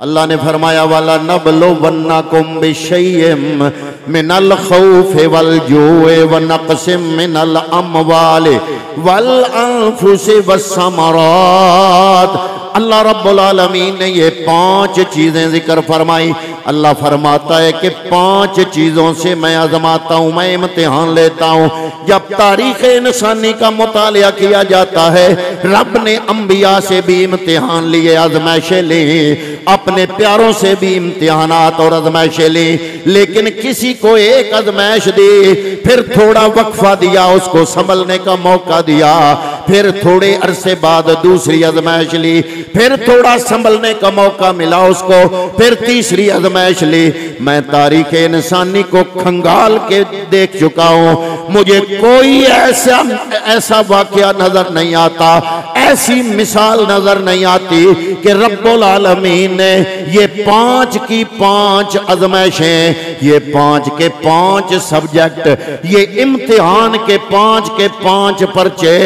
अल्लाह ने फरमाया वाला नबलुवन्नकुम बिशैइम मिनल खौफि वल जूइ व नक़सिम मिनल अमवालि वल अनफुसि वस्समरात। अल्लाह रब्बुल आलमीन ने ये 5 चीजें जिक्र फरमाई। अल्लाह फरमाता है कि 5 चीजों से मैं आजमाता हूँ, मैं इम्तिहान लेता हूँ। जब तारीख इंसानी का मुतालिया किया जाता है, रब ने अंबिया से भी इम्तिहान लिए, आजमाइशें ली, अपने प्यारों से भी इम्तिहानात और आजमाइशें ली, लेकिन किसी को एक आजमाइश दी, फिर थोड़ा वक्फा दिया, उसको संभलने का मौका दिया, फिर थोड़े अरसे बाद दूसरी आजमाइश ली, फिर थोड़ा संभलने का मौका मिला उसको, फिर तीसरी आजमाइश ली। मैं तारीख इंसानी को खंगाल के देख चुका हूँ, मुझे कोई ऐसा वाकया नजर नहीं आता, ऐसी मिसाल नजर नहीं आती कि रब्बुल आलमीन ने ये 5 की 5 आजमाइशें, ये 5 के 5 सब्जेक्ट, ये इम्तिहान के 5 पर्चे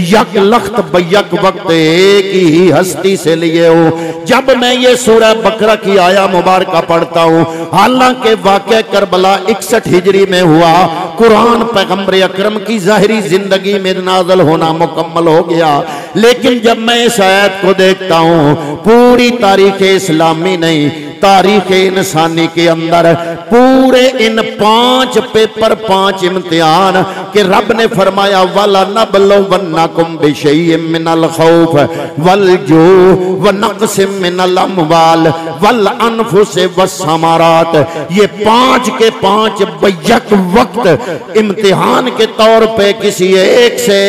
यक लख्त बयक वक्त एक ही हस्ती से लिए हो। जब मैं ये सूरह बकरा की आया मुबारक पढ़ता हूँ, हालांकि वाक़या करबला 61 हिजरी में हुआ, कुरान पैगंबर अकरम की ज़ाहिरी जिंदगी में नाज़िल होना मुकम्मल हो गया, लेकिन जब मैं इस आयत को देखता हूँ, पूरी तारीख इस्लामी नहीं, तारीख इंसानी के अंदर पूरे इन 5 पेपर, 5 इम्तिहान के रब ने फरमाया वाला नबलुवन्नकुम बिशैइम मिनल खौफ वल जू व नक़सिम मिनल अमवाल वल अनफुसि वस्समरात। ये 5 के 5 बैक वक्त इम्तिहान के तौर पे किसी एक से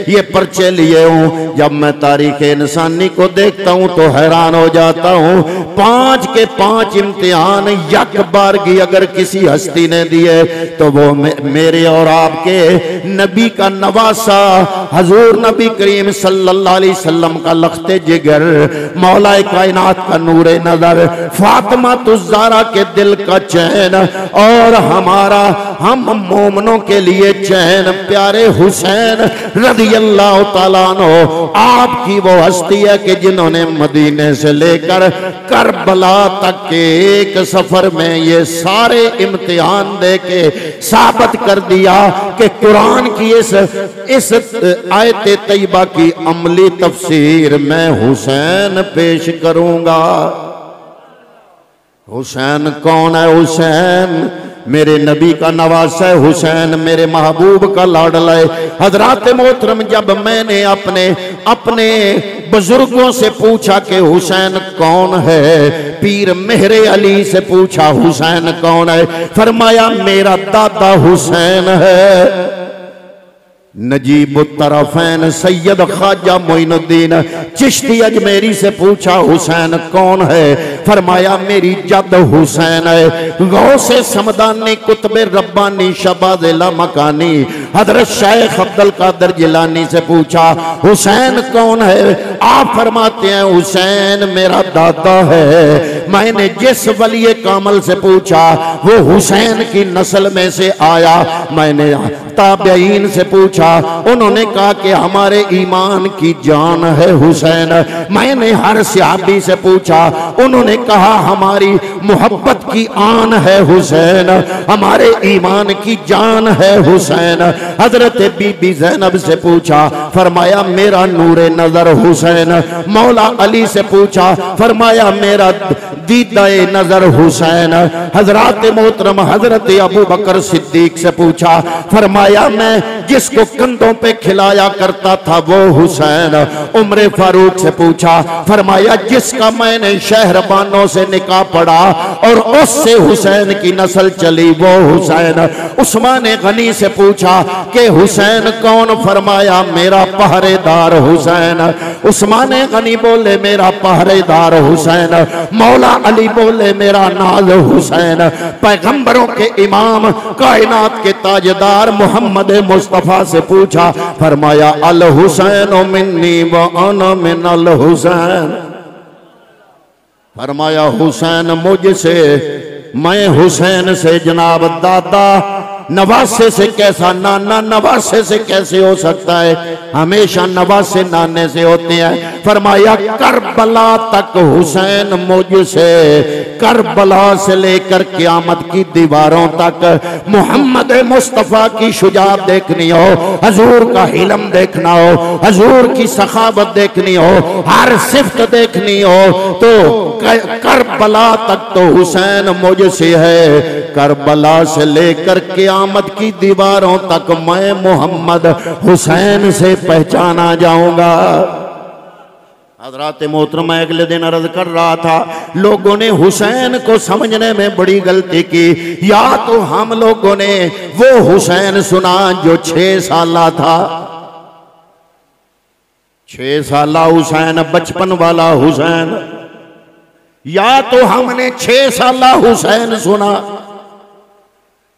ये पर्चे लिए हूँ। जब मैं तारीख इंसानी को देखता हूँ तो हैरान हो जाता हूँ। 5 के 5 इम्तिहान यक बार की अगर किसी हस्ती ने दिए तो वो मेरे और आपके नबी का नवासा हजूर नबी करीम सल्लल्लाहु अलैहि वसल्लम का लख्ते जिगर, मौला कायनात का नूरे नजर, फातिमा तुज़्ज़ारा के दिल का चैन और हमारा हम मोमनों के लिए चैन प्यारे हुसैन रज़ियल्लाहु तआला अन्हु, आपकी वो हस्ती है कि जिन्होंने मदीने से लेकर करबला तक के एक सफर में ये सारे इम्तिहान दे के साबित कर दिया कि कुरान की इस आयत तैयबा की अमली तफसीर मैं हुसैन पेश करूंगा। हुसैन कौन है? हुसैन मेरे नबी का नवासा है, हुसैन मेरे महबूब का लाडला है। हजरात मोहतरम, जब मैंने अपने बुजुर्गों से पूछा कि हुसैन कौन है, पीर मेहरे अली से पूछा हुसैन कौन है, फरमाया मेरा दादा हुसैन है। नजीबुत तरफ़ैन सैयद ख्वाजा मोइनुद्दीन चिश्ती अजमेरी से पूछा हुसैन कौन है, फरमाया मेरी जद हुसैन है। गौसे समदानी कुतबे रब्बानी शबाज़ मकानी हजरत शेख अब्दुल कादिर जिलानी से पूछा हुसैन कौन है, आप फरमाते हैं हुसैन मेरा दादा है। मैंने जिस वली कामल से पूछा वो हुसैन की नस्ल में से आया। मैंने ताबईन से पूछा, उन्होंने कहा कि हमारे ईमान की जान है हुसैन। मैंने हर सहाबी से पूछा, उन्होंने कहा हमारी मोहब्बत की आन है हुसैन, हमारे ईमान की जान है हुसैन। हजरत बीबी ज़ैनब से पूछा, फरमाया मेरा नूरे नजर हुसैन। मौला अली से पूछा, फरमाया मेरा दीदाए नजर हुसैन। हजरत मोहतरम हजरत अबू बकर सिद्दीक से पूछा, फरमाया मैं जिसको कंधों पे खिलाया करता था वो हुसैन। उमर फारूक से पूछा, फरमाया जिसका मैंने शहरबानों से निकाह पढ़ा और उससे हुसैन की नस्ल चली वो हुसैन। उस्मान गनी से पूछा कि हुसैन कौन, फरमाया मेरा पहरेदार हुसैन। उस्मान गनी बोले मेरा पहरेदार हुसैन। मौला अली बोले मेरा नाज हुसैन। पैगंबरों के इमाम कायनात के ताजदार मोहम्मद मुस्तफा से पूछा, फरमाया अल हुसैन मिन्नी व अना मिनल हुसैन। फरमाया हुसैन मुझसे, मैं हुसैन से। जनाब दादा नवासे से कैसा नाना नवासे से कैसे हो सकता है? हमेशा नवासे नाने से होते हैं। फरमाया करबला तक हुसैन मुझसे, करबला से लेकर क़यामत की दीवारों तक मोहम्मद मुस्तफ़ा की शुजाअत देखनी हो, हजूर का हिलम देखना हो, हजूर की सखावत देखनी हो, हर सिफ्त देखनी हो तो करबला तक तो हुसैन मुझसे है। करबला से लेकर क़यामत की दीवारों तक मैं मोहम्मद हुसैन से पहचाना जाऊंगा। हज़रात मोहतरमा अगले दिन अर्ज कर रहा था, लोगों ने हुसैन को समझने में बड़ी गलती की। या तो हम लोगों ने वो हुसैन सुना जो 6 साला था, 6 साला हुसैन, बचपन वाला हुसैन, या तो हमने 6 साला हुसैन सुना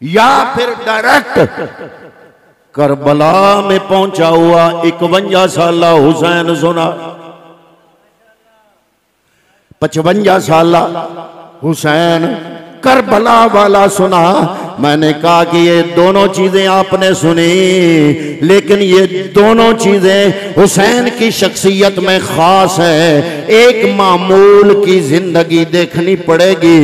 या फिर डायरेक्ट करबला में पहुंचा हुआ 51 साला हुसैन सुना, 55 साला हुसैन करबला वाला सुना। मैंने कहा कि ये दोनों चीजें आपने सुनी, लेकिन ये दोनों चीजें हुसैन की शख्सियत में खास है। एक मामूल की जिंदगी देखनी पड़ेगी।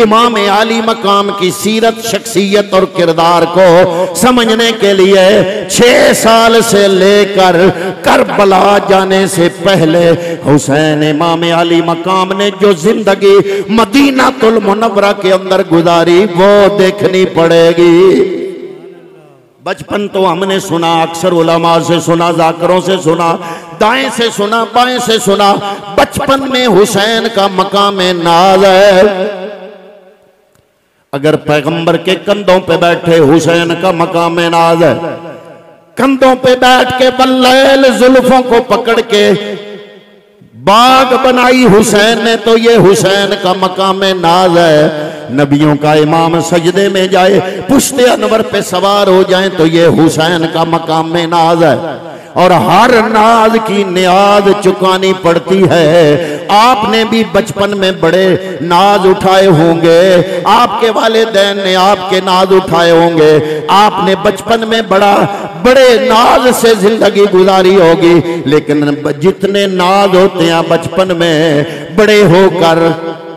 इमाम आली मकाम की सीरत, शख्सियत और किरदार को समझने के लिए 6 साल से लेकर करबला जाने से पहले हुसैन इमाम आली मकाम ने जो जिंदगी मदीनातुल मुनव्वरा के अंदर गुजारी वो देखनी पड़ेगी। बचपन तो हमने सुना, अक्सर उलमा से सुना, जाकरों से सुना, दाएं से सुना, बाएं से सुना। बचपन में हुसैन का मकाम नाज है। अगर पैगंबर के कंधों पे बैठे हुसैन का मकाम नाज है, कंधों पे बैठ के बल्लैल जुल्फों को पकड़ के बाग बनाई हुसैन ने, तो ये हुसैन का मकाम नाज है। नबियों का इमाम सजदे में जाए, पुश्ते अनवर पे सवार हो जाए, तो ये हुसैन का मकाम नाज है। और हर नाज की नियाज चुकानी पड़ती है। आपने भी बचपन में बड़े नाज उठाए होंगे, आपके वालिदैन ने आपके नाज उठाए होंगे, आपने बचपन में बड़े नाज से जिंदगी गुजारी होगी। लेकिन जितने नाज होते हैं बचपन में, बड़े होकर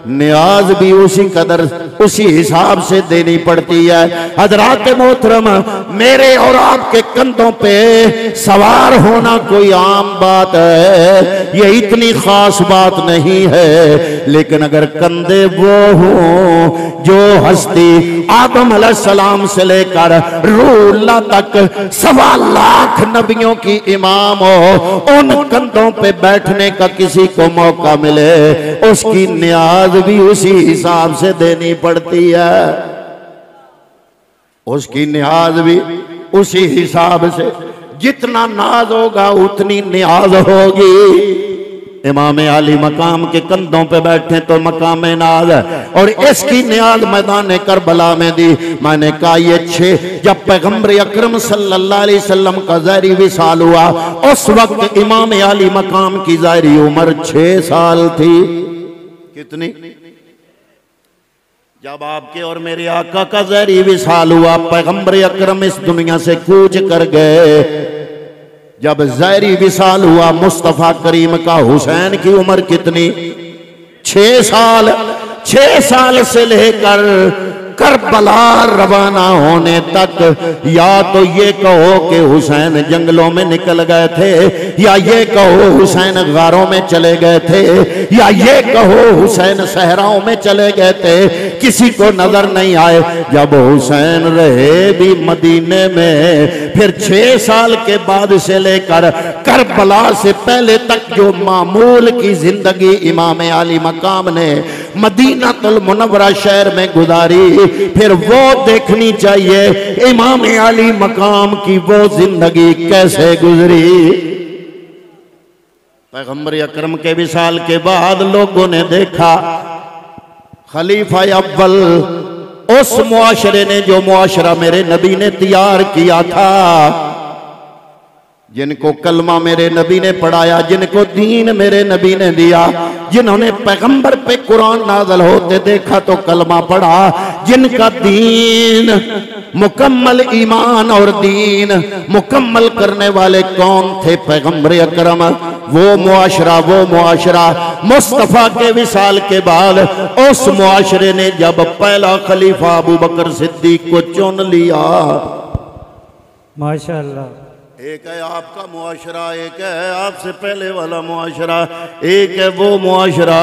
नियाज भी उसी कदर, उसी हिसाब से देनी पड़ती है। हजरात मोहतरम, मेरे और आपके कंधों पे सवार होना कोई आम बात है, ये इतनी खास बात नहीं है। लेकिन अगर कंधे वो हों जो हस्ती आदम अलैहिस्सलाम से लेकर रूहुल्लाह तक 1.25 लाख नबियों की इमाम हो, उन कंधों पे बैठने का किसी को मौका मिले, उसकी नियाज भी उसी हिसाब से देनी पड़ती है। उसकी नियाज भी उसी हिसाब से, जितना नाज होगा उतनी नियाज होगी। इमाम आली मकाम के कंधों पे बैठे तो मकाम नाज है, और इसकी नियाज मैदान करबला में दी। मैंने कहा ये 6, जब पैगंबर अकरम सल्लल्लाहु अलैहि वसल्लम का ज़ाहिरी विसाल हुआ, उस वक्त इमाम आली मकाम की ज़ाहिरी उम्र 6 साल थी। कितनी? जब आपके और मेरे आका का ज़ाहिरी विसाल हुआ, पैगंबर अकरम इस दुनिया से कूच कर गए, जब ज़ाहिरी विसाल हुआ मुस्तफ़ा करीम का, हुसैन की उम्र कितनी? 6 साल। 6 साल से लेकर करबला रवाना होने तक या तो ये कहो कि हुसैन जंगलों में निकल गए थे, या ये कहो हुसैन गारों में चले गए थे, या ये कहो हुसैन सहराओं में चले गए थे, किसी को नजर नहीं आए। जब हुसैन रहे भी मदीने में, फिर 6 साल के बाद से लेकर करबला से पहले तक जो मामूल की जिंदगी इमाम आली मकाम ने मदीनातुल मुनव्वरा शहर में गुजारी, फिर वो देखनी चाहिए इमाम आली मकाम की वो जिंदगी कैसे गुजरी। पैगंबर अकरम के विसाल के बाद लोगों ने देखा खलीफा अव्वल, उस मुआशरे ने जो मुआशरा मेरे नबी ने तैयार किया था, जिनको कलमा मेरे नबी ने पढ़ाया, जिनको दीन मेरे नबी ने दिया, जिन्होंने पैगंबर पे कुरान नाज़िल होते देखा तो कलमा पढ़ा, जिनका दीन मुकम्मल ईमान और दीन मुकम्मल करने वाले कौन थे? पैगंबर अकरम। वो मुआशरा मुस्तफ़ा के विसाल के बाद उस मुआशरे ने जब पहला खलीफा अबू बकर सिद्दीक को चुन लिया। माशाअल्लाह। एक है आपका मुआशरा, एक है आपसे पहले वाला मुआशरा, एक है वो मुआशरा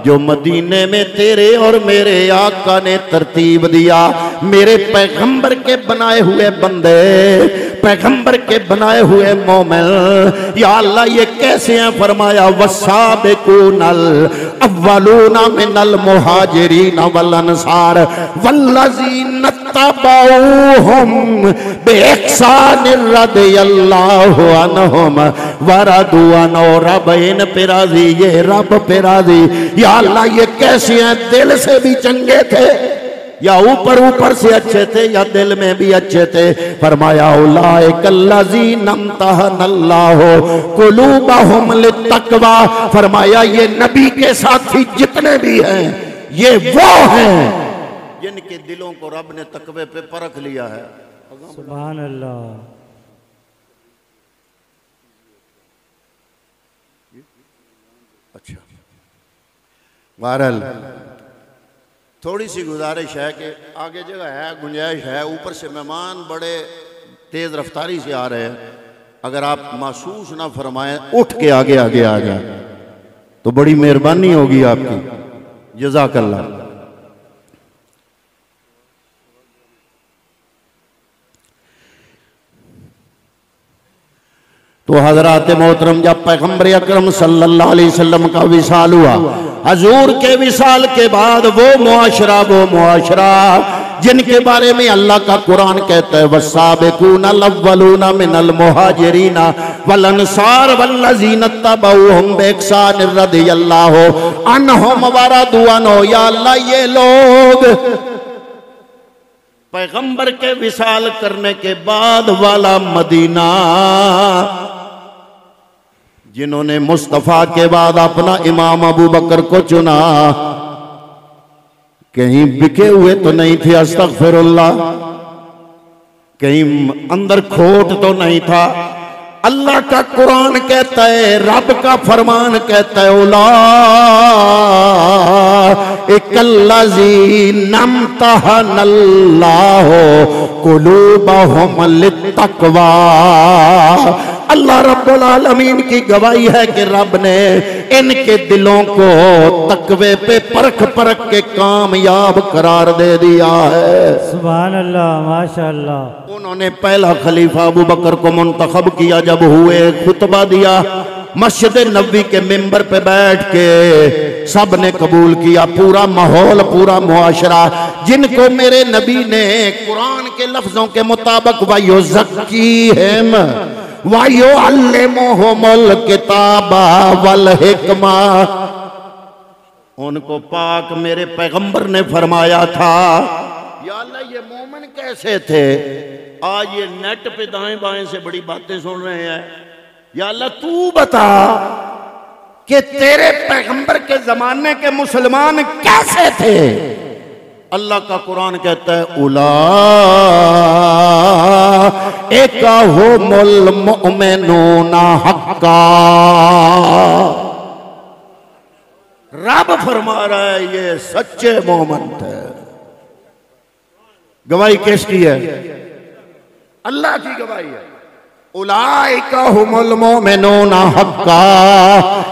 जो मदीने में तेरे और मेरे आका ने तरतीब दिया। मेरे पैगंबर के बनाए हुए बंदे, पैगंबर के बनाए हुए मोमिन, या अल्लाह ये कैसे हैं? फरमाया वस्साबिकूनल अव्वलूना मिनल मुहाजिरीन वल अंसार वल्लज़ीना तबऊहुम बिइहसानिर रदियल्लाहु अन्हुम वरदू अन्हु। रब इन पे राज़ी, ये रब पे राज़ी। या अल्लाह ये कैसे हैं? दिल से भी चंगे थे या ऊपर ऊपर से अच्छे थे या दिल में भी अच्छे थे। फरमाया उलाइकल्लज़ीना इम्तहनल्लाहु कुलूबहुम लित्तक़वा। फरमाया ये नबी के साथी जितने भी हैं ये वो हैं जिनके दिलों को रब ने तकवे पे परख लिया है। सुभान अल्लाह। अच्छा, बहरहाल थोड़ी सी गुजारिश है कि आगे जगह है, गुंजाइश है, ऊपर से मेहमान बड़े तेज रफ्तारी से आ रहे हैं। अगर आप महसूस ना फरमाएं, उठ के आगे आगे आ जाए तो बड़ी मेहरबानी होगी आपकी। जज़ाकल्लाह। तो हजरात मोहतरम जब पैगंबर अकरम सल्लल्लाहु अलैहि वसल्लम का विसाल हुआ, हजूर के विसाल के बाद वो मुआशरा जिनके बारे में अल्लाह का कुरान कहता है वस्साबिकूनल अव्वलूना मिनल मुहाजिरीना वल अंसार वल्लज़ीना तबऊहुम बिइहसान रदियल्लाहु अन्हुम वरदू अन्हु। या अल्लाह ये लोग पैगंबर के विसाल करने के बाद वाला मदीना, जिन्होंने मुस्तफ़ा के बाद अपना इमाम अबू बकर को चुना, कहीं बिके हुए तो नहीं थे, अस्तगफिरुल्लाह, कहीं अंदर खोट तो नहीं था। अल्लाह का कुरान कहता है, रब का फरमान कहता है उलाइकल्लज़ीना इम्तहनल्लाहु कुलूबहुम लित्तक़वा। अल्लाह रब्बुल आलमीन की गवाही है कि रब ने इनके दिलों को तकवे पे परख परख के कामयाब करार दे दिया है। सुभान अल्लाह, माशाअल्लाह। उन्होंने पहला खलीफा अबू बकर को मुंतखब किया। जब हुए खुतबा दिया मस्जिद नबवी के मिंबर पे बैठ के, सब ने कबूल किया। पूरा माहौल, पूरा मुआशरा, जिनको मेरे नबी ने कुरान के लफ्जों के मुताबिक वयुज़क्कीहिम वयुअल्लिमुहुमुल किताबा वल हिकमा, उनको पाक मेरे पैगंबर ने फरमाया था। या अल्लाह ये मोमिन कैसे थे? आज ये नेट पे दाएं बाएं से बड़ी बातें सुन रहे हैं। या अल्लाह तू बता कि तेरे पैगंबर के जमाने के मुसलमान कैसे थे? अल्लाह का कुरान कहता है उलाइकहुमुल मुमिनूना हक्का। रब फरमा रहा है ये सच्चे मोमिन थे। गवाही किसकी है? अल्लाह की गवाही है। उलाइकहुमुल मुमिनूना हक्का,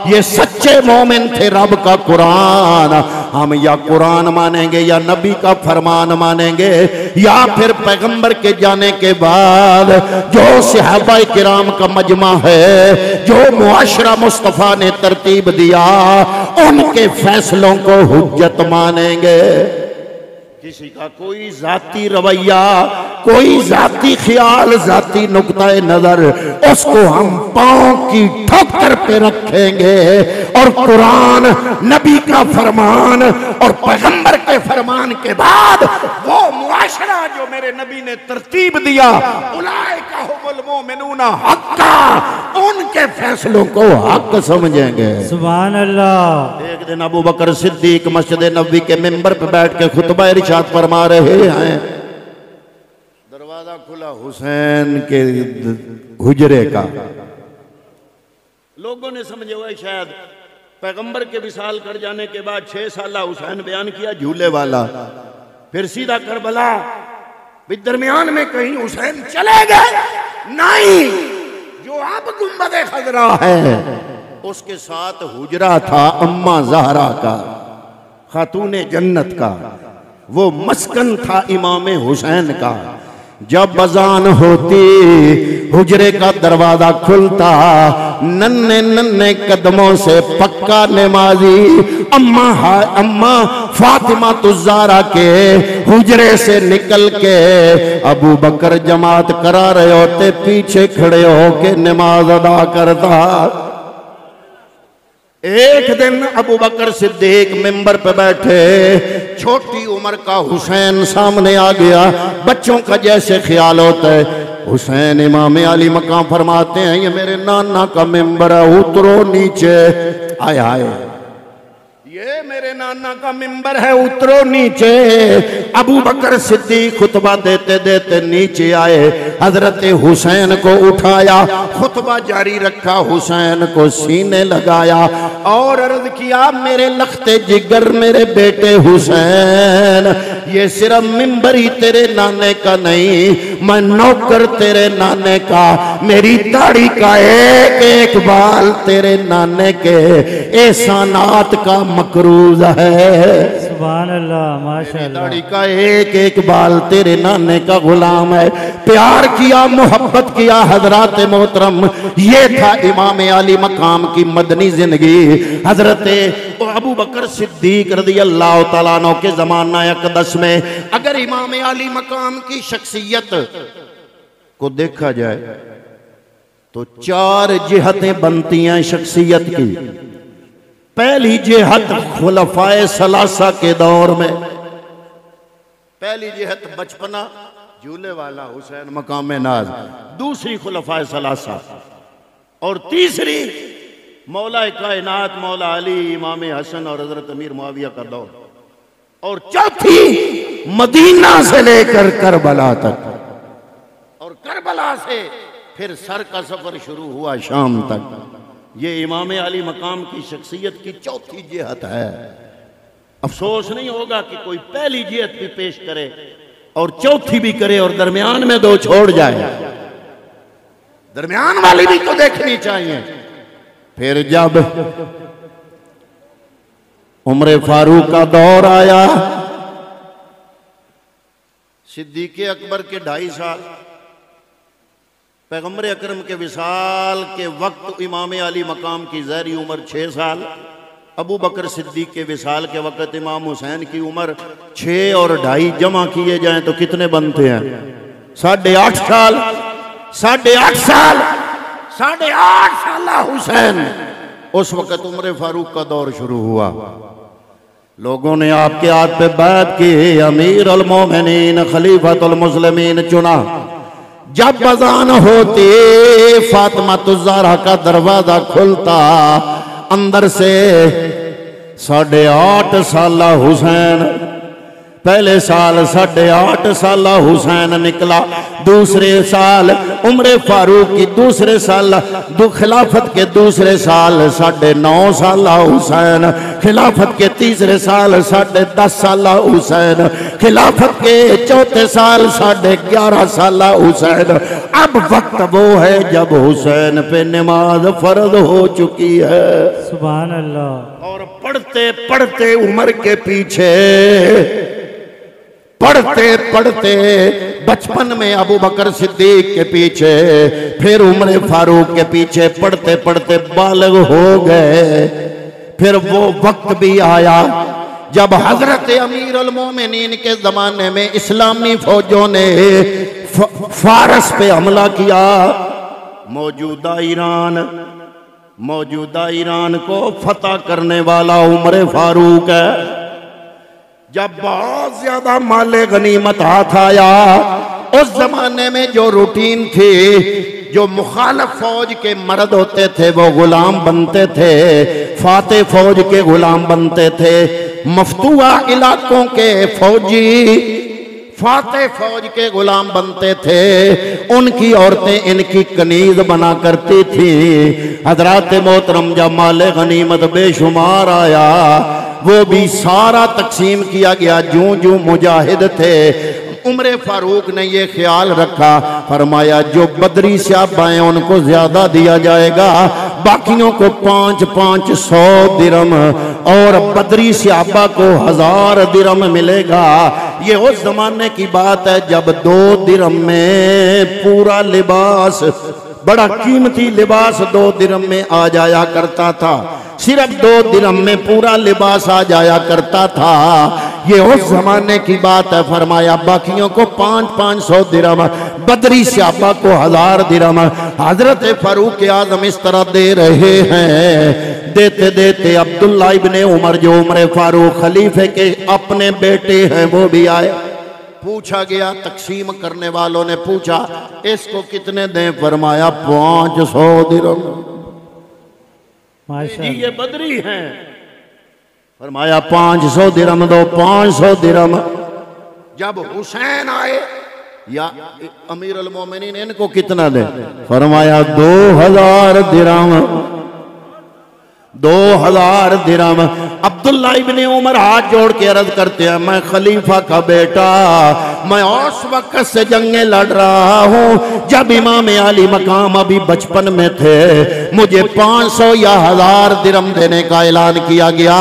ये सच्चे मोमिन थे। रब का कुरान, हम या कुरान मानेंगे या नबी का फरमान मानेंगे, या फिर पैगंबर के जाने के बाद जो सहाबा किराम का मजमा है, जो मुआशरा मुस्तफ़ा ने तरतीब दिया, उनके फैसलों को हुज्जत मानेंगे। किसी का कोई जाती रवैया, कोई जाती ख्याल, जाती नुक्ता नजर, उसको हम पांव की ठोकर पे रखेंगे और कुरान, नबी का फरमान और पैगंबर के फरमान के बाद वो मुआशरा जो मेरे नबी ने तरतीब दिया, उलाइका यहकुमुल मोमिनूना हक्का, उनके फैसलों को हक समझेंगे। सुभान अल्लाह। एक दिन अबू बकर सिद्दीक मस्जिद नबवी के मिंबर पर बैठ के खुतबा इरशाद फरमा रहे हैं। दरवाजा खुला हुसैन के हुजरे का। लोगों ने समझे हुआ शायद पैगंबर के विसाल कर जाने के बाद 6 साल हुसैन बयान किया झूले वाला, फिर सीधा करबला, भी दरमियान में कहीं हुसैन चले गए नहीं। जो अब गुंबद खजरा है उसके साथ हुजरा था अम्मा ज़हरा का, खातूने जन्नत का, वो मस्कन था इमाम हुसैन का। जब बजान होती हुजरे का दरवाजा खुलता, नन्हे नन्हे कदमों से पक्का नमाजी अम्मा फातिमा तुज़ारा के हुजरे से निकल के अबू बकर जमात करा रहे होते, पीछे खड़े होके नमाज अदा करता। एक दिन अबू बकर सिद्दीक मिंबर पे बैठे, छोटी उम्र का हुसैन सामने आ गया। बच्चों का जैसे ख्याल होता है, हुसैन इमाम अली मकाम फरमाते हैं ये मेरे नाना का मिंबर है, उतरो नीचे। आए आए, ये मेरे नाना का मिंबर है, उतरो नीचे। अबू बकर सिद्दीक खुतबा देते देते नीचे आए, हजरत हुसैन को उठाया, खुतबा जारी रखा, हुसैन को सीने लगाया और अर्ज किया मेरे लखते जिगर मेरे बेटे हुसैन, ये सिर्फ मिंबर ही तेरे नाने का नहीं, मैं नौकर तेरे नाने का, मेरी दाढ़ी का एक एक बाल तेरे नाने के एहसानात का मकरूज है। सुभान अल्लाह, माशाअल्लाह। दाढ़ी का एक एक बाल तेरे नाने का गुलाम है। प्यार किया, मोहब्बत किया हजरत मोहतरम। ये था इमाम अली मकाम की मदनी जिंदगी। हजरत अबू बकर सिद्दीक रज़ी अल्लाह तआला अन्हु के ज़माना अक़दस में अगर इमाम अली मकाम की शख्सियत को देखा जाए तो 4 जिहतें बनती हैं शख्सियत की। पहली जिहत खुलफाए सलासा के दौर में, पहली जिहत बचपना झूले वाला हुसैन मकाम नाज, दूसरी खुलफाए सलासा, और तीसरी मौला कायनात मौला अली इमाम हसन और हजरत अमीर मुआविया का दौर, और चौथी मदीना से लेकर करबला तक, और करबला से फिर सर का सफर शुरू हुआ शाम तक। ये इमाम अली मकाम की शख्सियत की चौथी जिहत है। अफसोस नहीं होगा कि कोई पहली जिहत भी पेश करे और चौथी भी करे और दरमियान में 2 छोड़ जाए। दरमियान वाली भी तो देखनी चाहिए। फिर जब उम्र फारूक का दौर आया, सिद्दीक़ अकबर के 2.5 साल, पैगम्बर अकरम के विसाल के वक्त इमाम अली मकाम की ज़हरी उम्र 6 साल, अबू बकर सिद्दीक के विसाल के वक्त इमाम हुसैन की उम्र 6 और 2.5 जमा किए जाएं तो कितने बनते हैं? 8.5 साल। 8.5 साल, 8.5 साल हुसैन। उस वक्त उम्र फारूक का दौर शुरू हुआ। लोगों ने आपके हाथ पे बैत की, अमीर अल मोमिनीन खलीफतुल मुस्लिमीन चुना। जब बजान होती फातिमा तुज़ारा का दरवाजा खुलता, अंदर से 8.5 साल हुसैन, पहले साल 8.5 साल हुसैन निकला, दूसरे साल उम्र फारूक की, दूसरे साल खिलाफत के दूसरे साल 9.5 साल हुसैन, खिलाफत के तीसरे साल 10.5 साल हुसैन, खिलाफत के चौथे साल 11.5 साल हुसैन। अब वक्त वो है जब हुसैन पे नमाज फर्ज हो चुकी है। सुभान अल्लाह। और पढ़ते पढ़ते उम्र के पीछे, पढ़ते पढ़ते बचपन में अबू बकर सिद्दीक के पीछे, फिर उम्र फारूक के पीछे पढ़ते पढ़ते बालिग हो गए। फिर वो वक्त भी आया जब हजरत अमीर अल मोमिनीन के जमाने में इस्लामी फौजों ने फारस पे हमला किया। मौजूदा ईरान को फतह करने वाला उम्र फारूक है। जब बहुत ज्यादा माले गनीमत हाथ आया, उस जमाने में जो रूटीन थी, जो मुखालफ फौज के मर्द होते थे वो गुलाम बनते थे, फाते फौज के गुलाम बनते थे, मफतूआ इलाकों के फौजी फाते फौज के गुलाम बनते थे। उनकी औरतें इनकी कनीज बना करती थी। हजरात मोहतरम जब माले गनीमत बेशुमार आया, वो भी सारा तकसीम किया गया। जूं जूं मुजाहिद थे, उमर फारूक ने ये ख्याल रखा, फरमाया जो बदरी सहाबा हैं उनको ज्यादा दिया जाएगा, बाकियों को 500 दिरम और बदरी सहाबा को 1000 दिरम मिलेगा। ये उस जमाने की बात है जब 2 दिरम में पूरा लिबास, बड़ा कीमती लिबास 2 दिरम में आ जाया करता था। सिर्फ 2 दिरम में पूरा लिबास आ जाया करता था। ये उस जमाने की बात है। फरमाया बाकियों को 500 दिरम, बदरी सहाबा को 1000 दिरम। हजरत फारूक आजम इस तरह दे रहे हैं। देते देते अब्दुल्ला इब्ने उमर, जो उमर फारूक खलीफे के अपने बेटे हैं, वो भी आए। पूछा गया, तकसीम करने वालों ने पूछा इसको कितने दें? फरमाया 500 दिरम। जी ये बदरी हैं। फरमाया 500 दिरम दो, 500 दिरम। जब हुसैन आए या अमीर अल मोमिनीन, इनको कितना दे? फरमाया 2000 दिरम, 2000 दिरम। अब्दुल्ला इब्ने उमर हाथ जोड़ के अर्ज करते हैं, मैं खलीफा का बेटा, मैं उस वक्त से जंगें लड़ रहा हूँ जब इमाम अली मकाम अभी बचपन में थे। मुझे 500 या 1000 दिरम देने का ऐलान किया गया।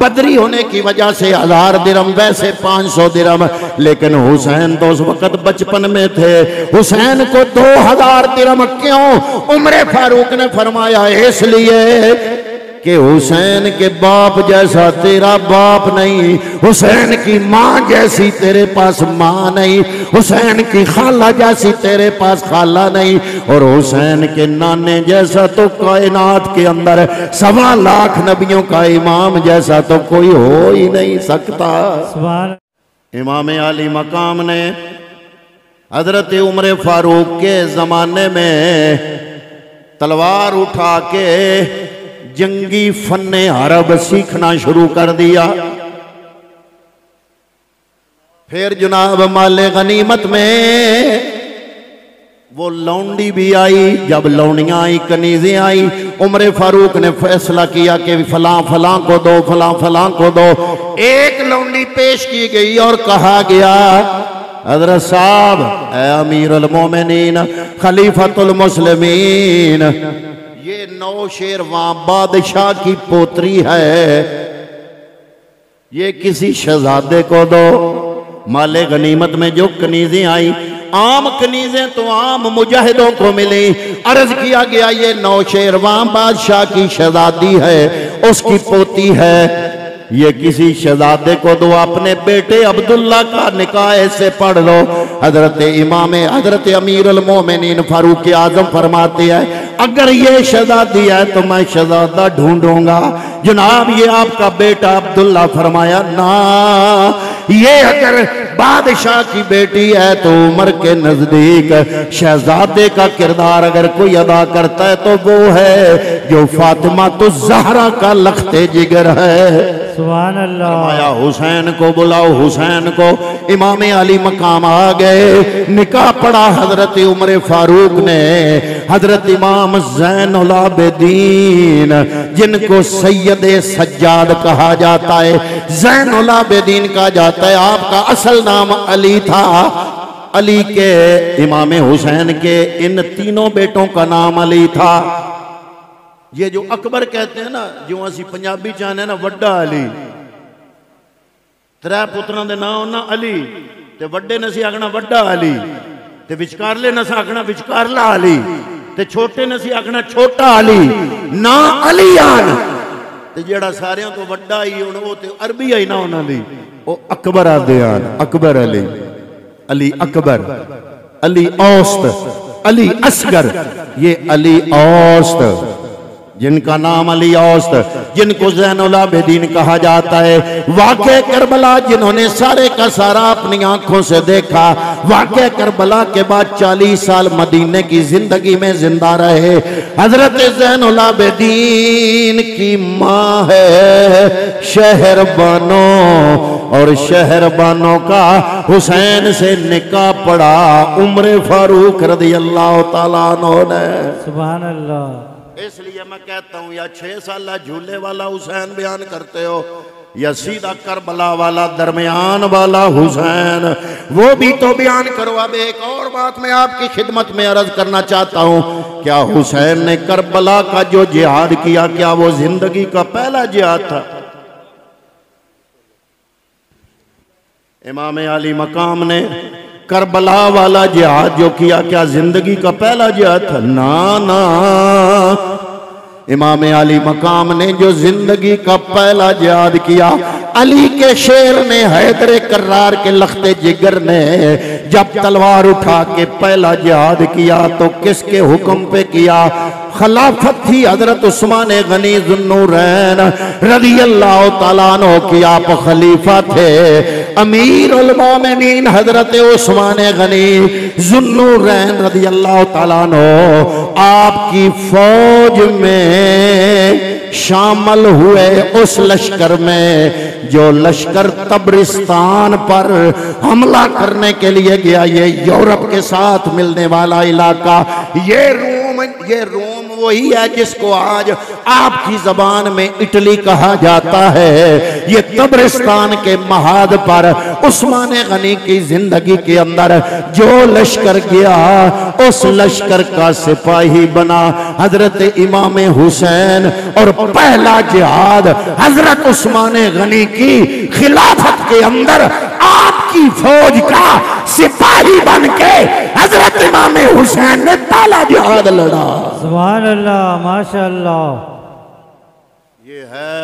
बदरी होने की वजह से 1000 दिरम, वैसे 500 दिरम। लेकिन हुसैन तो उस वक्त बचपन में थे, हुसैन को 2000 दिरम क्यों? उमर फारूक ने फरमाया इसलिए कि हुसैन के बाप जैसा तेरा बाप नहीं, हुसैन की माँ जैसी तेरे पास माँ नहीं, हुसैन की खाला जैसी तेरे पास खाला नहीं, और हुसैन के नाने जैसा तो कायनात के अंदर 1.25 लाख नबियों का इमाम जैसा तो कोई हो ही नहीं सकता। इमाम अली मकाम ने हजरत उमर फारूक के जमाने में तलवार उठा के जंगी फन्ने हरब सीखना शुरू कर दिया। फिर जनाब माले गनीमत में वो लौंडी भी आई। जब लौंडियां आई, कनीजें आई, उमर फारूक ने फैसला किया कि फलां फलां को दो, फलां फलां को दो। एक लौंडी पेश की गई और कहा गया, हज़रत साहब ऐ अमीर अल मोमिनीन खलीफतुल मुस्लिमीन, ये नौशेरवां बादशाह की पोतरी है, ये किसी शहजादे को दो। माले गनीमत में जो कनीजें आई, आम कनीजें तो आम मुजाहिदों को मिली। अर्ज किया गया ये नौशेरवां बादशाह की शहजादी है, उसकी पोती है, ये किसी शहजादे को दो। अपने बेटे अब्दुल्ला का निकाह से पढ़ लो। हजरत इमाम हजरत अमीर अल मोमिनीन फारूक आजम फरमाते हैं, अगर ये शहजादी है तो मैं शहजादा ढूंढूंगा। जनाब ये आपका बेटा अब्दुल्ला। फरमाया ना, ये अगर बादशाह की बेटी है तो उमर के नजदीक शहजादे का किरदार अगर कोई अदा करता है तो वो है जो फातिमा तो ज़हरा का लखते जिगर है। सुभान अल्लाह। फरमाया हुसैन को बुलाओ, हुसैन को। इमाम अली मकाम आ गए, निकाह पढ़ा हजरत उमर फारूक ने। हजरत इमाम ज़ैनुल आबिदीन, जिनको सैयदे सज्जाद कहा जाता है, ज़ैनुल आबिदीन कहा जाता है, आपका असल नाम अली था। अली के इमाम हुसैन के इन तीनों बेटों का नाम अली था। ये जो अकबर कहते हैं ना, जो असी पंजाबी चाहने ना, वड्डा अली, 3 पुत्रां दे नाम ना अली, ते वड्डे नसी आखना वड्डा अली, ते विचकारले नसा आखना विचकारला अली, ते छोटे नसी आखना छोटा अली, ना अलीयान। ते जेड़ा सारियां तो वड्डा ही हुण वो ते अरबी आई ना उन्हां दी, ओ अकबर आदे आन, अकबर अली, अली अकबर, अली औस्त, अली असगर, ये अली औस्त। जिनका नाम अली औस्त, जिनको ज़ैनुल आबिदीन कहा जाता है। वाक़े करबला जिन्होंने सारे का सारा अपनी आंखों से देखा। वाक़े करबला के बाद 40 साल मदीने की जिंदगी में जिंदा रहे। हजरत ज़ैनुल आबिदीन की माँ है शहरबानो, और शहरबानों का हुसैन से निकाह पड़ा उम्र फारूक रज़ी अल्लाह तआला अन्हु ने। सुभान अल्लाह। इसलिए मैं कहता हूँ या 6 साल झूले वाला हुसैन बयान करते हो या सीधा करबला वाला दरमियान वाला हुसैन, वो भी तो बयान करो। अब एक और बात मैं आपकी खिदमत में अर्ज करना चाहता हूँ, क्या हुसैन ने करबला का जो जिहाद किया, क्या वो जिंदगी का पहला जिहाद था? इमाम अली मकाम ने करबला वाला जिहाद जो किया, क्या जिंदगी का पहला जिहाद था? ना ना, इमाम अली मकाम ने जो जिंदगी का पहला जिहाद किया, अली के शेर ने, हैदर कर्रार के लख्ते जिगर ने जब तलवार उठा के पहला जिहाद किया तो किसके हुक्म पे किया? खिलाफत थी हजरत उस्मान गनी ज़ुन्नूरैन रज़ी अल्लाह तआला अन्हु की, आप खलीफा थे। अमीर उल मोमिनीन हजरत उस्मान गनी ज़ुन्नूरैन रज़ी अल्लाह तआला अन्हु आपकी फौज में शामिल हुए, उस लश्कर में जो लश्कर तबरिस्तान पर हमला करने के लिए गया। ये यूरोप के साथ मिलने वाला इलाका, ये रोम वही है जिसको आज आपकी जबान में इटली कहा जाता है। ये तबरिस्तान के महाद पर उस्मान गनी की जिंदगी के अंदर जो लश्कर गया, उस लश्कर का सिपाही बना हजरत इमाम हुसैन, और पहला जिहाद हजरत उस्मान गनी की खिलाफत के अंदर आपकी फौज का सिपाही बन के हजरत इमाम हुसैन ने पहला जिहाद लड़ा। सुभान अल्लाह, माशाअल्लाह। ये है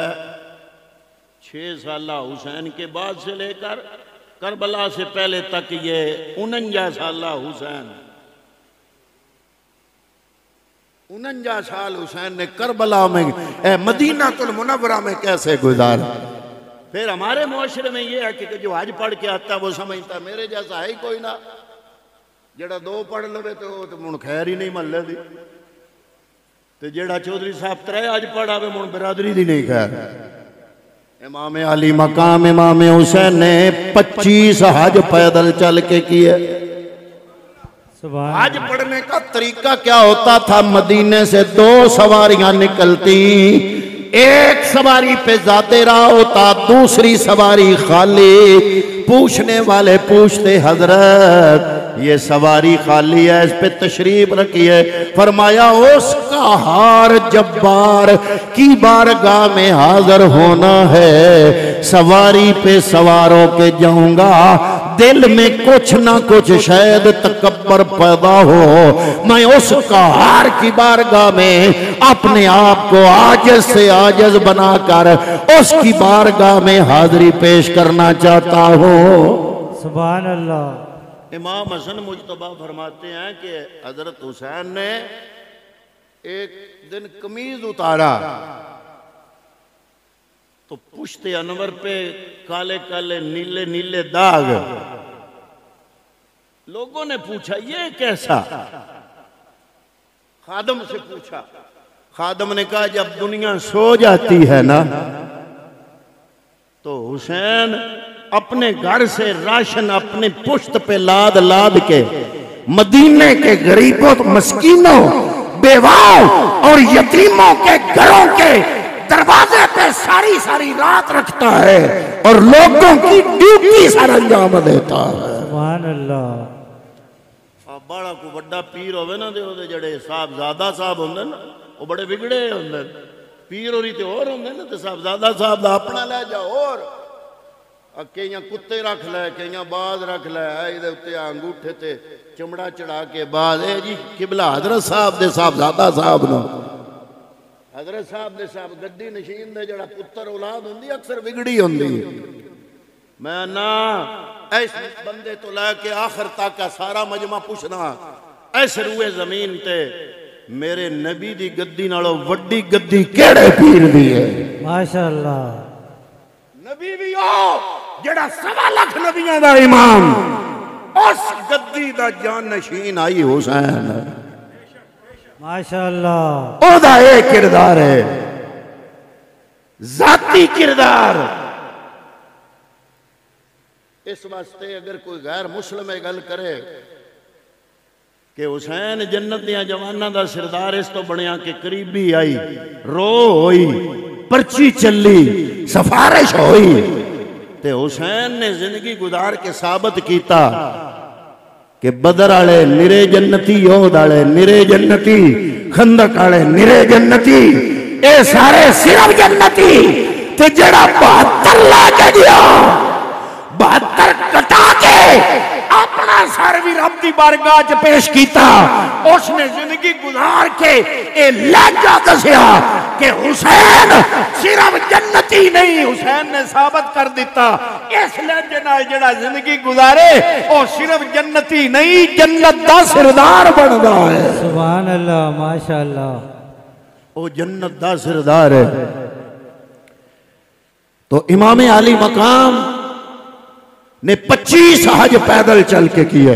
6 साल हुसैन के बाद से लेकर करबला से पहले तक ये 49 साल हुसैन, 49 साल हुसैन ने करबला में मदीना तुल मुनव्वरा में कैसे गुजारा। फिर हमारे मुआशरे में ये है कि जो हज पढ़ के आता है वो समझता मेरे जैसा है ही कोई ना, जेड़ा 2 पढ़ लवे तो मुन खैर ही नहीं महल्ले दी, ते जेड़ा चौधरी साहब 3 हज पढ़ा वे मुन बिरादरी दी नहीं खैर। इमाम अली मकाम इमाम हुसैन ने 25 हज पैदल चल के किए। हज पढ़ने का तरीका क्या होता था? मदीने से 2 सवारियां निकलती, एक सवारी पे जाते रहा होता, दूसरी सवारी खाली। पूछने वाले पूछते हजरत ये सवारी खाली है, इस पे तशरीफ रखिए। फरमाया उसका हार जब्बार की बारगाह में हाजिर होना है, सवारी पे सवारों के जाऊंगा, दिल में कुछ ना कुछ शायद तकब्बर पैदा हो, मैं उसका हार की बारगाह में अपने आप को आजिज़ से आजिज़ बनाकर उसकी बारगाह में हाजिरी पेश करना चाहता हूँ। सुभान अल्लाह। इमाम हसन मुजतबा फरमाते हैं कि हजरत हुसैन ने एक दिन कमीज उतारा तो पुश्ते अनवर पे काले काले नीले नीले दाग। लोगों ने पूछा ये कैसा? खादम से पूछा, खादम ने कहा जब दुनिया सो जाती है ना तो हुसैन अपने घर से राशन अपने पुश्त पे लाद लाद के मदीने के गरीबों, मस्कीनों, बेवाओं और यतीमों के घरों के दरवाजे पे सारी सारी रात रखता है और लोगों की ड्यूटी सर अंजाम देता है। सुभान अल्लाह। बड़ा को बड़ा पीर होवे ना, दे जड़े साहबजादा साहब होंगे ना वो बड़े बिगड़े होंगे, पीर होरी ते और होंगे ना, ते साहबजादा साहब दा अपना ले जा और कई कुत्ते रख लै, कई बाज रख लै, इहदे उत्ते अंगूठे ते चमड़ा चढ़ा के बाद ए जी किबला हजरत साहब दे साहबजादा साहब नो, हजरत साहब दे साहब गद्दी नशीन दे जड़ा पुत्र औलाद हुंदी अक्सर बिगड़ी हुंदी। मैं ना इस बंदे तो लैके आखिर तक सारा मजमा पुछना, इस रूए जमीन ते मेरे नबी दी गद्दी नालों वड्डी गद्दी केड़े पीर दी है। माशाअल्लाह। नबी भी हो जेड़ा 1.25 लाख नबियां दा इमाम, उस गद्दी दा जान नशीन आई हुसैन। माशाअल्लाह। ओदा ये किरदार है, जाती किरदार। इस वास्ते अगर कोई गैर मुस्लिम गल करे कि हुसैन जन्नत दियां जवानां दा सरदार, इस तो बनया कि करीबी आई, रो होई, पर्ची चली, सिफारिश होई, ते हुसैन ने जिंदगी गुजार के साबित किया कि बदर आले निरे जन्नती, योद आले निरे जन्नती, खंदक आले निरे जन्नती, ए सारे सिर्फ जन्नती। ते जड़ा 72 लाके गया, 72 कटा के अपना सर भी रब दी बारगाह च पेश किया। उसने जिंदगी गुजार के ए लहजा दसिया कि हुसैन सिर्फ जन्नती नहीं, हुसैन ने साबित कर दिता इस लहजे नाल जेड़ा जिंदगी गुजारे ओ सिर्फ जन्नती नहीं, जन्नत दा सरदार बनदा है। सुभान अल्लाह, माशाअल्लाह। ओ जन्नत दा सरदार है। तो इमाम आली मकाम ने 25 हज पैदल चल के किए।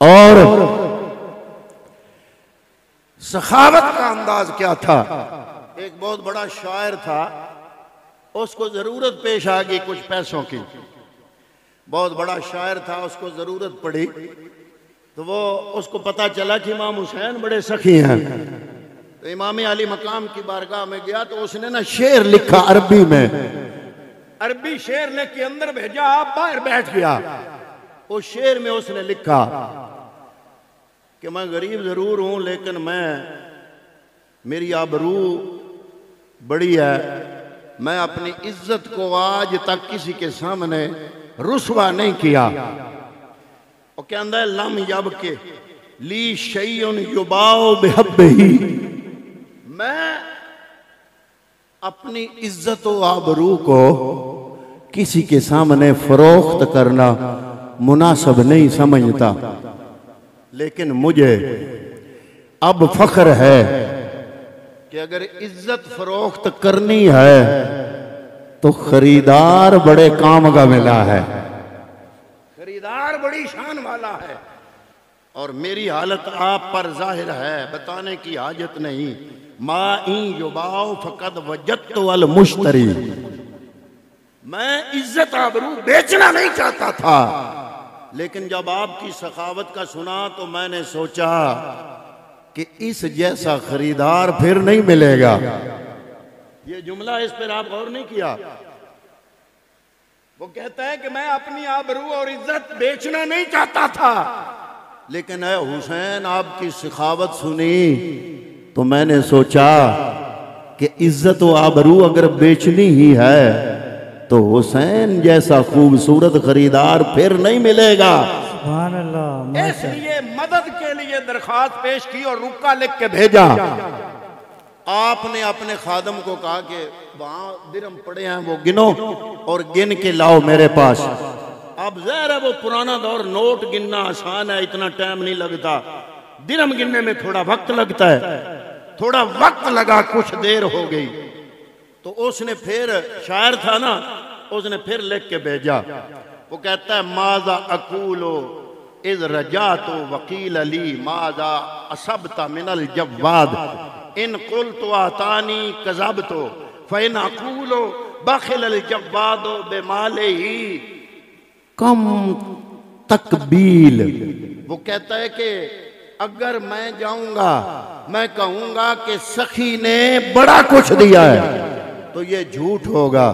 और सखावत का अंदाज क्या था? एक बहुत बड़ा शायर था, उसको जरूरत पेश आ गई कुछ पैसों की। बहुत बड़ा शायर था, उसको जरूरत पड़ी, तो वो उसको पता चला कि इमाम हुसैन बड़े सखी हैं। तो इमाम अली मकाम की बारगाह में गया तो उसने ना शेर लिखा अरबी में, अरबी शेर लेके अंदर भेजा, आप बाहर बैठ गया। उस शेर में उसने लिखा कि मैं गरीब जरूर हूं लेकिन मेरी आबरू बड़ी है, मैं अपनी इज्जत को आज तक किसी के सामने रुसवा नहीं किया। और क्या अंदर लम जब के ली शैउन युबाओ बिहब्बिही, मैं अपनी इज्जत व आबरू को किसी के सामने फरोख्त करना मुनासिब नहीं समझता, लेकिन मुझे अब फख्र है कि अगर इज्जत फरोख्त करनी है तो खरीदार बड़े काम का मिला है, खरीदार बड़ी शान वाला है। और मेरी हालत आप पर जाहिर है, बताने की हाजत नहीं। माई युबाओ फकद वजत वल मुश्तरी, मैं इज्जत आबरू बेचना नहीं चाहता था, लेकिन जब आपकी सखावत का सुना तो मैंने सोचा कि इस जैसा खरीदार फिर नहीं मिलेगा। ये जुमला, इस पर आप गौर नहीं किया? वो कहता है कि मैं अपनी आबरू और इज्जत बेचना नहीं चाहता था, लेकिन ऐ हुसैन आपकी सखावत सुनी तो मैंने सोचा कि इज्जत व आबरू अगर बेचनी ही है तो हुसैन जैसा खूबसूरत खरीदार फिर नहीं मिलेगा। सुभान अल्लाह। इसलिए मदद के लिए दरखास्त पेश की और रुका लिख के भेजा। आपने अपने खादम को कहा कि वहां दिरहम पड़े हैं वो गिनो और गिन के लाओ मेरे पास। अब ज़ाहिर है वो पुराना दौर, नोट गिनना आसान है, इतना टाइम नहीं लगता, दिरहम गिनने में थोड़ा वक्त लगता है। थोड़ा वक्त लगा, कुछ देर हो गई तो उसने फिर, शायर था ना, उसने फिर लिख के भेजा। वो कहता है माजा अकूलो इज रजा तो वकील अली माजा असबता मिनल जवाद इन कुल तो आतानी कजब तो फ़ैन अकूलो बखिल अल जवादो बेमाले ही कम तकबील। वो कहता है कि अगर मैं जाऊंगा, मैं कहूंगा कि सखी ने बड़ा कुछ दिया है तो ये झूठ होगा,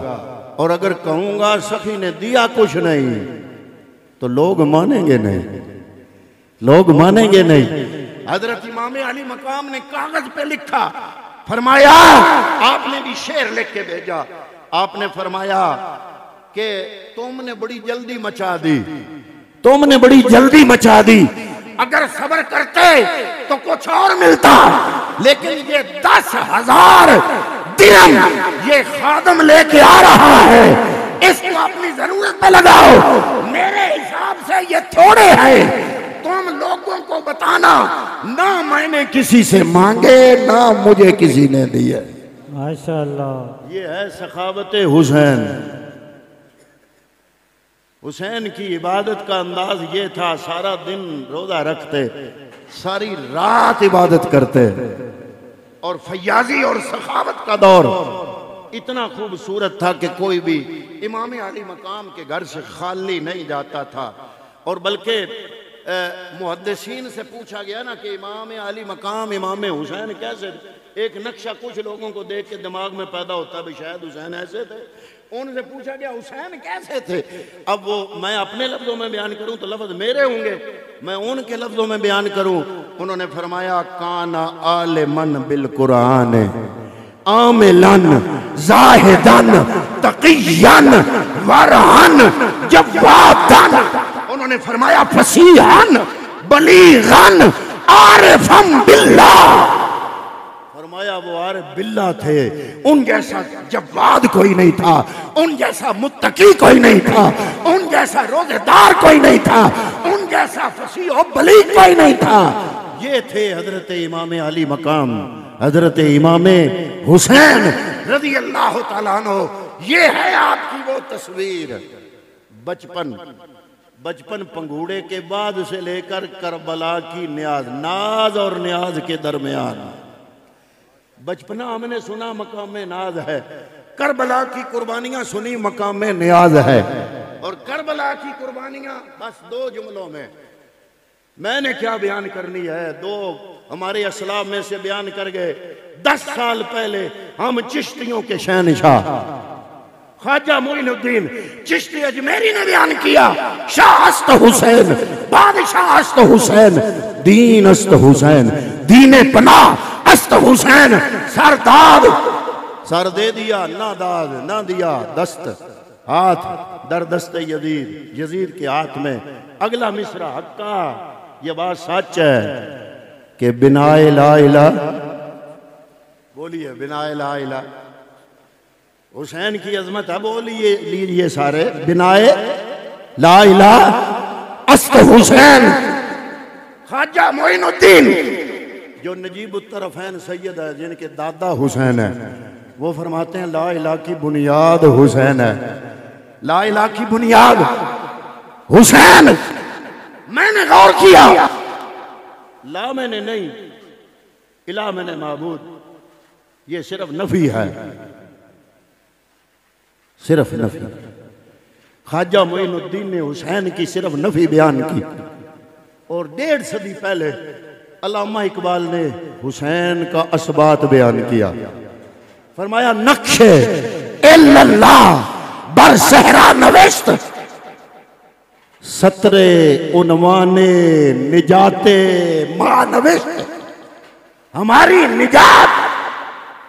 और अगर कहूंगा सखी ने दिया कुछ नहीं तो लोग मानेंगे नहीं, लोग मानेंगे नहीं। हजरत इमाम अली मकाम ने कागज पे लिखा, फरमाया, आपने भी शेर लिख के भेजा। आपने फरमाया कि तुमने बड़ी जल्दी मचा दी, तुमने बड़ी जल्दी मचा दी, अगर सब्र करते तो कुछ और मिलता, लेकिन ये 10,000 दिरहम ये खादम लेके आ रहा है, इसको अपनी जरूरत पे लगाओ। मेरे हिसाब से ये थोड़े हैं, तुम लोगों को को बताना ना मैंने किसी से मांगे ना मुझे किसी ने दिए। माशाअल्लाह। ये है सखावत हुसैन। हुसैन की इबादत का अंदाज ये था, सारा दिन रोजा रखते, सारी रात इबादत करते, और फयाजी और सखावत का दौर इतना खूबसूरत था कि कोई भी इमाम आली मकाम के घर से खाली नहीं जाता था। और बल्कि मुहद्दिसीन से पूछा गया ना कि इमाम आली मकाम इमाम हुसैन कैसे, एक नक्शा कुछ लोगों को देख के दिमाग में पैदा होता है भी शायद हुसैन ऐसे थे। उनसे पूछा गया हुसैन कैसे थे। अब वो मैं अपने लफ्जों में बयान करूं तो लफ्ज मेरे होंगे, मैं उनके लफ्जों में बयान करूं। उन्होंने फरमाया काना आलिमन बिल कुरान आमिलन जाहिदन तकियन वरहन जवादन। उन्होंने फरमाया फसीहन बलीगन आरिफम बिल्लाह। फरमाया वो आरिफ बिल्ला थे, उन जैसा जवाद कोई नहीं था, उन जैसा मुत्तकी कोई नहीं था, उन जैसा रोजेदार कोई नहीं था, उन जैसा फसीह और बलीग कोई नहीं था। ये थे हजरत इमाम अली मकाम, हजरत इमाम हुसैन रज़ी अल्लाह तआला अन्हु। ये है आपकी वो तस्वीर। बचपन पंगूड़े के बाद से लेकर करबला की न्याज, नाज और न्याज के दरमियान। बचपना हमने सुना मकाम नाज है, करबला की कुर्बानियां सुनी मकाम न्याज है। और करबला की कुर्बानियां बस दो जुमलों में मैंने क्या बयान करनी है, दो हमारे असलाफ में से बयान कर गए। 10 साल पहले हम चिश्तियों के शहनशाह ख्वाजा मोइनुद्दीन चिश्ती अजमेरी ने बयान किया, शाह अस्त हुसैन, बादशाह अस्त हुसैन, दीन अस्त हुसैन, दीने पनाह अस्त हुसैन, सरदाद सर दे दिया ना दाद ना दिया दस्त, हाथ दर दस्त यजीद, यजीद के हाथ में। अगला मिसरा हक्का, ये बात सच है कि बिनाए ला इला, बोलिए बिनाए ला इला, हुसैन की अजमत है, बोलिए लीजिए सारे, बिनाए ला इला अस्त हुसैन ख्वाजा मोइनुद्दीन। जो नजीब उत्तरफैन सैयद है, जिनके दादा हुसैन है, वो फरमाते हैं ला इला की बुनियाद हुसैन है, ला इला की बुनियाद हुसैन। मैंने गौर किया, ला मैंने नहीं, इला मैंने माबूद, ये सिर्फ नफी है, सिर्फ नफी। ख्वाजा मोइनुद्दीन ने हुसैन की सिर्फ नफी बयान की। और 1.5 सदी पहले अल्लामा इकबाल ने हुसैन का असबात बयान किया। फरमाया नक्शे इल्लल्लाह बर सहरा नवेश्त, सतरे उनवाने निजाते मां नवेश्त। हमारी निजात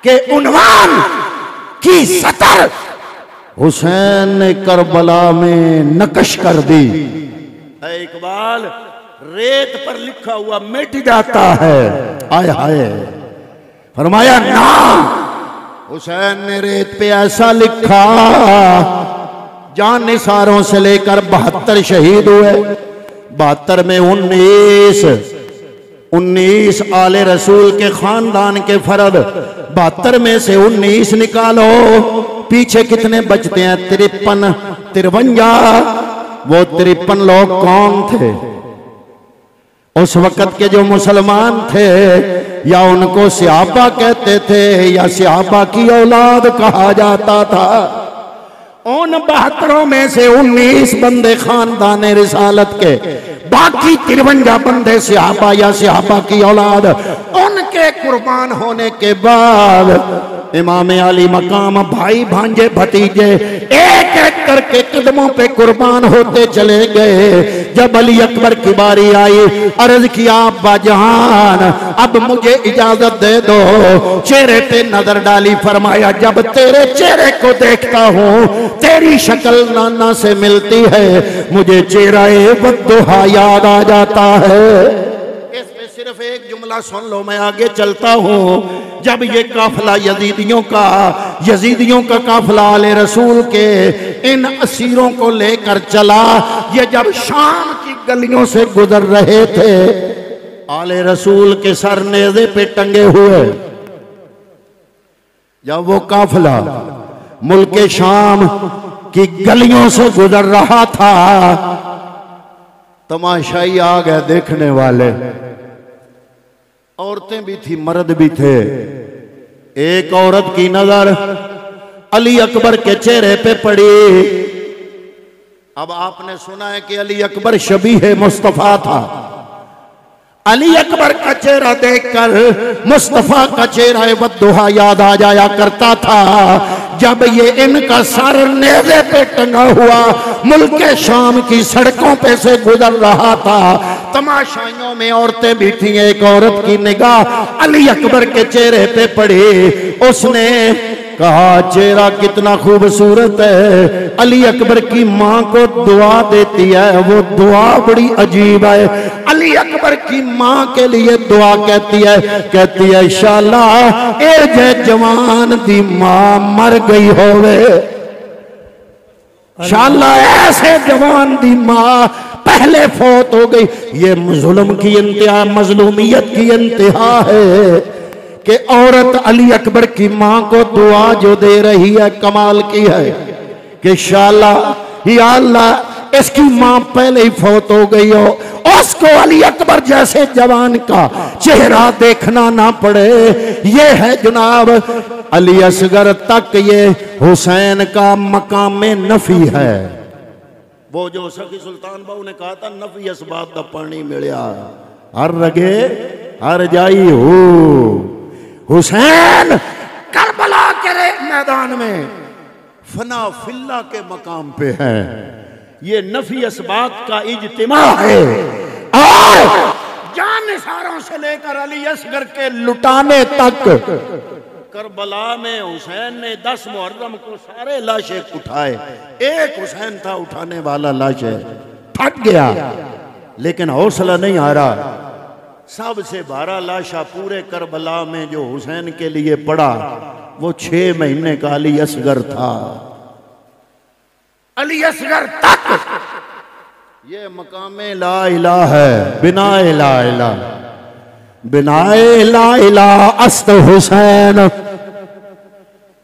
के उनवान की सतर हुसैन ने करबला में नकश कर दी। इकबाल रेत पर लिखा हुआ मिट जाता है, आय हाय। फरमाया ना, हुसैन ने रेत पे ऐसा लिखा, जान निसारों से लेकर 72 शहीद हुए, 72 में 19 आले रसूल के खानदान के फर्द, 72 में से 19 निकालो, पीछे कितने बचते हैं? 53, 53। वो 53 लोग कौन थे? उस वक़्त के जो मुसलमान थे, या उनको सहाबा कहते थे या सहाबा की औलाद कहा जाता था। उन 72 में से 19 बंदे खानदान रिसालत के, बाकी 53 बंदे सहाबा या सहाबा की औलाद। उनके कुर्बान होने के बाद इमाम अली मकाम भाई भांजे भतीजे एक एक करके कदमों पे कुर्बान होते चले गए। जब अली अकबर की बारी आई, अर्ज किया अब्बा जहान अब मुझे इजाजत दे दो। चेहरे पे नजर डाली, फरमाया जब तेरे चेहरे को देखता हूँ, तेरी शक्ल नाना से मिलती है, मुझे चेहरा बद्दुहा याद आ जाता है। इसमें सिर्फ एक जुमला सुन लो, मैं आगे चलता हूँ। जब ये काफिला यजीदियों का काफिला आले रसूल के इन असीरों को लेकर चला, ये जब शाम की गलियों से गुजर रहे थे, आले रसूल के सर नेज़े पे टंगे हुए। जब वो काफिला मुल्क शाम की गलियों से गुजर रहा था, तमाशाई आ गए देखने वाले। औरतें भी थी, मर्द भी थे। एक औरत की नजर अली अकबर के चेहरे पे पड़ी। अब आपने सुना है कि अली अकबर शबीह मुस्तफा था। अली अकबर का चेहरा देखकर मुस्तफा का चेहरा वद्दुहा याद आ जाया करता था। जब ये इनका सर नेज़े पे टंगा हुआ मुल्क शाम की सड़कों पे से गुजर रहा था, तमाशाइयों में औरतें भी थी। एक औरत की निगाह अली अकबर के चेहरे पे पड़ी। उसने कहा, चेहरा कितना खूबसूरत है। अली अकबर की माँ को दुआ देती है, वो दुआ बड़ी अजीब है। अली अकबर की माँ के लिए दुआ कहती है इंशाअल्लाह ए जे जवान दी माँ मर गई होवे, इंशाअल्लाह ऐसे जवान दी माँ पहले फौत हो गई। ये जुल्म की इंतहा, मजलूमियत की इंतहा है कि औरत अली अकबर की माँ को दुआ जो दे रही है कमाल की है कि इंशाअल्लाह या अल्लाह इसकी माँ पहले ही फौत हो गई हो, उसको अली अकबर जैसे जवान का चेहरा देखना ना पड़े। ये है जनाब अली असगर तक ये हुसैन का मकाम नफी है। वो जो सखी सुल्तान बाबू ने कहा था, नफी असबाब दा पानी मिलिया हर रगे हर जाई हो। हुसैन करबला के मैदान में फना फिल्ला के मकाम पे है। ये नफी असबात का इज्तिमा है। और जान निसारों से लेकर अली असगर के लुटाने तक करबला में हुसैन ने 10 मुहर्रम को सारे लाशें उठाए। एक हुसैन था उठाने वाला लाशें, थक गया लेकिन हौसला नहीं आ रहा। सबसे भारा लाशा पूरे करबला में जो हुसैन के लिए पड़ा वो 6 महीने का अली असगर था। अली असगर तक ये मकामे ला इलाहा है। बिना ला इलाहा, बिना ला इलाहा अस्त हुसैन,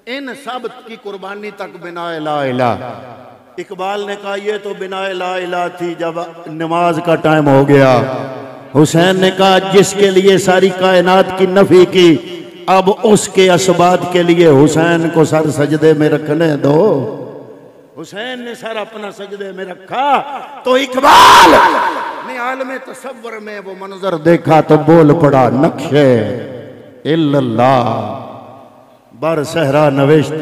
इन सब की कुर्बानी तक बिना ला इलाहा। इकबाल ने कहा ये तो बिना ला इलाहा थी जब नमाज का टाइम हो गया। हुसैन ने कहा जिसके लिए सारी कायनात की नफी की, अब उसके असबात के लिए हुसैन को सर सजदे में रखने दो। हुसैन ने सर अपना सजदे में रखा तो इकबाल ने आलम तसव्वुर में वो मंजर देखा तो बोल पड़ा, नक्शे इल्लल्लाह बर सहरा नवेश्त।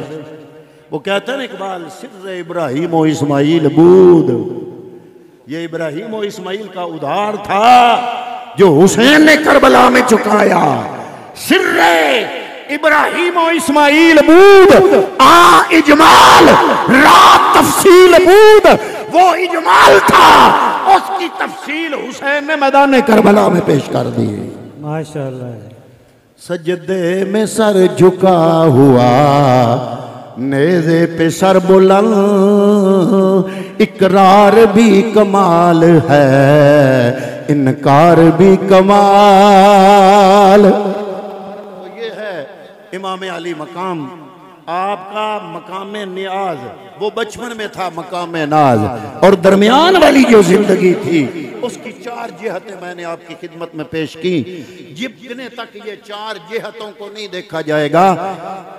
वो कहते हैं इकबाल, सिर्र इब्राहिम व इस्माइल बूद, ये इब्राहिम व इस्माइल का उधार था जो हुसैन ने करबला में चुकाया। सिर्रे इब्राहिम व इस्माइल बूद आ इजमाल रात तफसील बूद, वो इजमाल था उसकी तफसील हुसैन ने मैदान करबला में पेश कर दी। माशाअल्लाह। सजदे में सर झुका हुआ, नेज़े पे सर बुलंद, इकरार भी कमाल है, इनकार भी कमाल। तो ये है इमाम अली मकाम। आपका मकाम नियाज वो बचपन में था मकाम नाज, और दरमियान वाली जो जिंदगी थी उसकी 4 जिहतें मैंने आपकी खिदमत में पेश की। जितने तक ये 4 जिहतों को नहीं देखा जाएगा,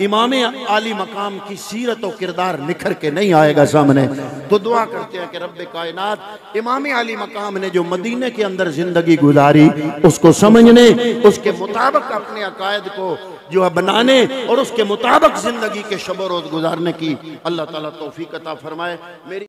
इमाम आली मकाम की सीरत और किरदार निखर के नहीं आएगा सामने। तो दुआ करते हैं कि रब्बे कायनात इमाम आली मकाम ने जो मदीने के अंदर जिंदगी गुजारी उसको समझने, उसके मुताबिक अपने अकायद को जो है बनाने और उसके मुताबिक जिंदगी के शब रोज गुजारने की अल्लाह ताला तौफीक अता फरमाए। मेरी